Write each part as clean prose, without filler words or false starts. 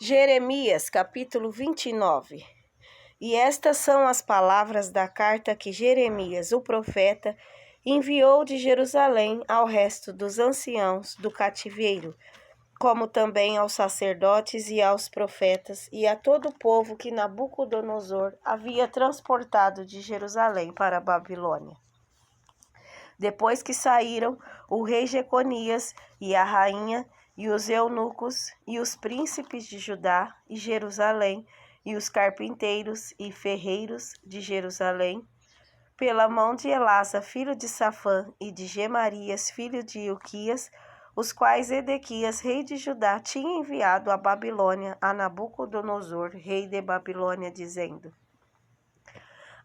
Jeremias, capítulo 29. E estas são as palavras da carta que Jeremias, o profeta, enviou de Jerusalém ao resto dos anciãos do cativeiro, como também aos sacerdotes e aos profetas e a todo o povo que Nabucodonosor havia transportado de Jerusalém para a Babilônia. Depois que saíram, o rei Jeconias e a rainha e os eunucos e os príncipes de Judá e Jerusalém e os carpinteiros e ferreiros de Jerusalém, pela mão de Elasa, filho de Safã, e de Gemarias, filho de Ilquias, os quais Edequias, rei de Judá, tinha enviado à Babilônia a Nabucodonosor, rei de Babilônia, dizendo: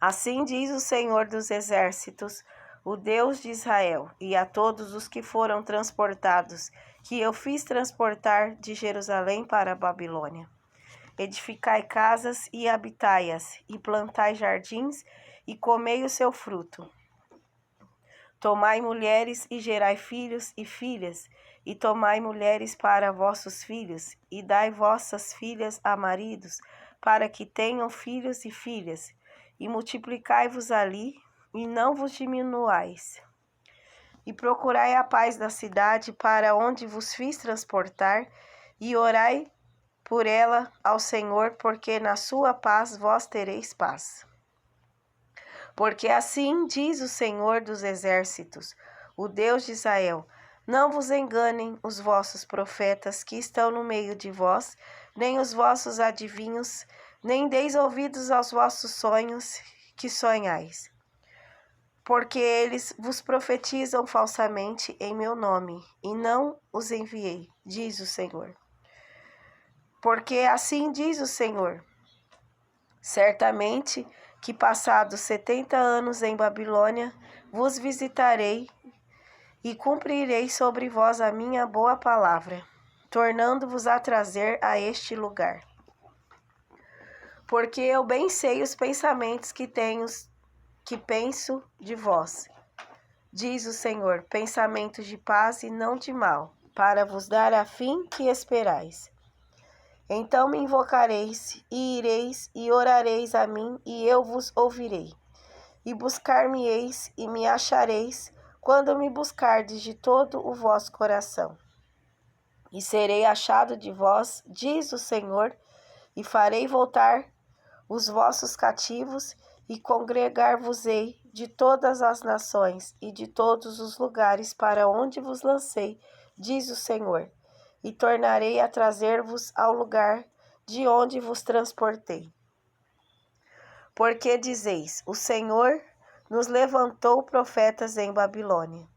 Assim diz o Senhor dos Exércitos, o Deus de Israel, e a todos os que foram transportados, que eu fiz transportar de Jerusalém para a Babilônia. Edificai casas e habitai-as, e plantai jardins, e comei o seu fruto. Tomai mulheres e gerai filhos e filhas, e tomai mulheres para vossos filhos, e dai vossas filhas a maridos, para que tenham filhos e filhas, e multiplicai-vos ali, e não vos diminuais. E procurai a paz da cidade para onde vos fiz transportar, e orai por ela ao Senhor, porque na sua paz vós tereis paz. Porque assim diz o Senhor dos Exércitos, o Deus de Israel: não vos enganem os vossos profetas que estão no meio de vós, nem os vossos adivinhos, nem deis ouvidos aos vossos sonhos que sonhais. Porque eles vos profetizam falsamente em meu nome, e não os enviei, diz o Senhor. Porque assim diz o Senhor: certamente que passados 70 anos em Babilônia, vos visitarei e cumprirei sobre vós a minha boa palavra, tornando-vos a trazer a este lugar. Porque eu bem sei os pensamentos que penso de vós, diz o Senhor, pensamentos de paz e não de mal, para vos dar a fim que esperais. Então me invocareis, e ireis, e orareis a mim, e eu vos ouvirei. E buscar-me-eis, e me achareis, quando me buscardes de todo o vosso coração. E serei achado de vós, diz o Senhor, e farei voltar os vossos cativos, e congregar-vos-ei de todas as nações, e de todos os lugares para onde vos lancei, diz o Senhor. E tornarei a trazer-vos ao lugar de onde vos transportei. Porque dizeis, o Senhor nos levantou profetas em Babilônia.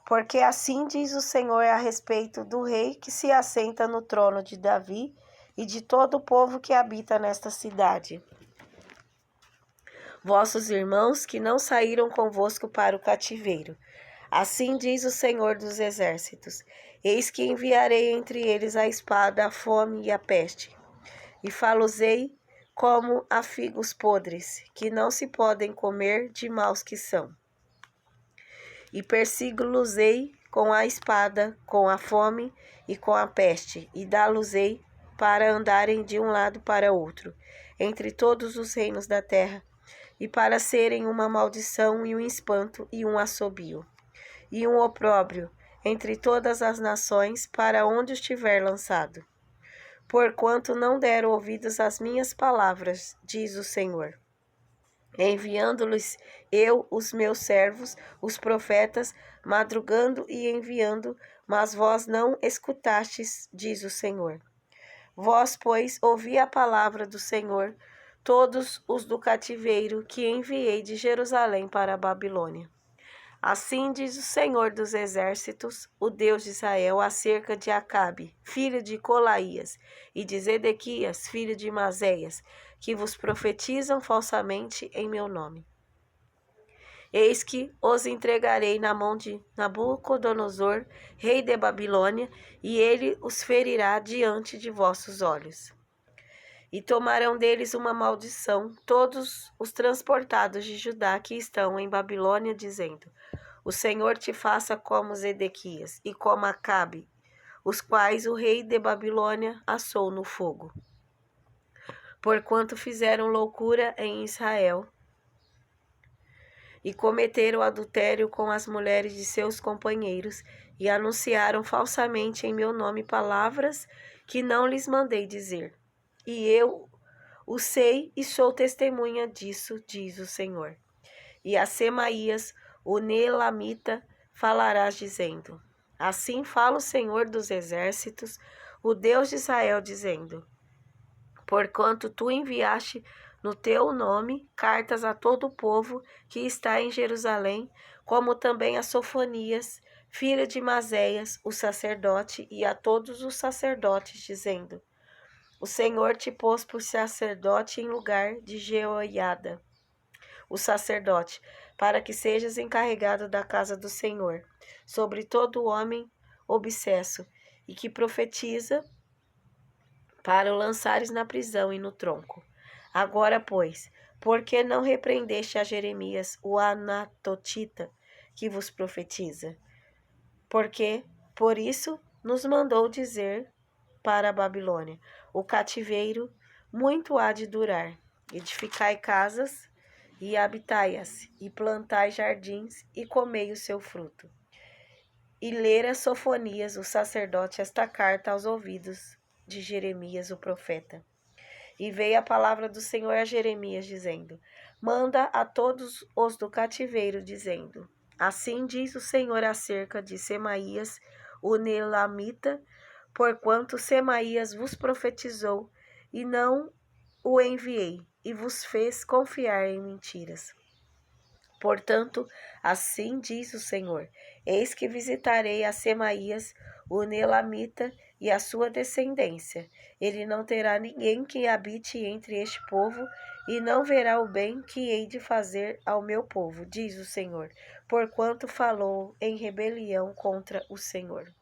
Porque assim diz o Senhor a respeito do rei que se assenta no trono de Davi e de todo o povo que habita nesta cidade. Vossos irmãos que não saíram convosco para o cativeiro. Assim diz o Senhor dos Exércitos: eis que enviarei entre eles a espada, a fome e a peste, e falo-ei como a figos podres, que não se podem comer de maus que são. E persigo-los-ei com a espada, com a fome e com a peste, e dá-los-ei para andarem de um lado para outro, entre todos os reinos da terra, e para serem uma maldição e um espanto e um assobio, e um opróbrio entre todas as nações para onde os tiver lançado. Porquanto não deram ouvidos às minhas palavras, diz o Senhor. Enviando-lhes eu os meus servos, os profetas, madrugando e enviando, mas vós não escutastes, diz o Senhor. Vós, pois, ouvi a palavra do Senhor, todos os do cativeiro que enviei de Jerusalém para a Babilônia. Assim diz o Senhor dos Exércitos, o Deus de Israel, acerca de Acabe, filho de Colaías, e de Zedequias, filho de Mazéias, que vos profetizam falsamente em meu nome. Eis que os entregarei na mão de Nabucodonosor, rei de Babilônia, e ele os ferirá diante de vossos olhos. E tomarão deles uma maldição todos os transportados de Judá que estão em Babilônia, dizendo: o Senhor te faça como Zedequias e como Acabe, os quais o rei de Babilônia assou no fogo. Porquanto fizeram loucura em Israel e cometeram adultério com as mulheres de seus companheiros e anunciaram falsamente em meu nome palavras que não lhes mandei dizer. E eu o sei e sou testemunha disso, diz o Senhor. E a Semaías, o Neelamita, falarás dizendo: Assim fala o Senhor dos exércitos, o Deus de Israel, dizendo: Porquanto tu enviaste no teu nome cartas a todo o povo que está em Jerusalém, como também a Sofonias, filho de Maséias, o sacerdote, e a todos os sacerdotes, dizendo: O Senhor te pôs por sacerdote em lugar de Jeoiada, o sacerdote, para que sejas encarregado da casa do Senhor, sobre todo homem obsesso, e que profetiza, para o lançares na prisão e no tronco. Agora, pois, por que não repreendeste a Jeremias, o anatotita, que vos profetiza? Porque, por isso, nos mandou dizer para a Babilônia: o cativeiro muito há de durar. Edificai casas e habitai-as, e plantai jardins, e comei o seu fruto. E lera Sofonias, o sacerdote, esta carta aos ouvidos de Jeremias, o profeta. E veio a palavra do Senhor a Jeremias, dizendo: Manda a todos os do cativeiro, dizendo: Assim diz o Senhor acerca de Semaías, o Neelamita, porquanto Semaías vos profetizou, e não o enviei, e vos fez confiar em mentiras. Portanto, assim diz o Senhor: Eis que visitarei a Semaías, o Neelamita, e a sua descendência. Ele não terá ninguém que habite entre este povo, e não verá o bem que hei de fazer ao meu povo, diz o Senhor, porquanto falou em rebelião contra o Senhor.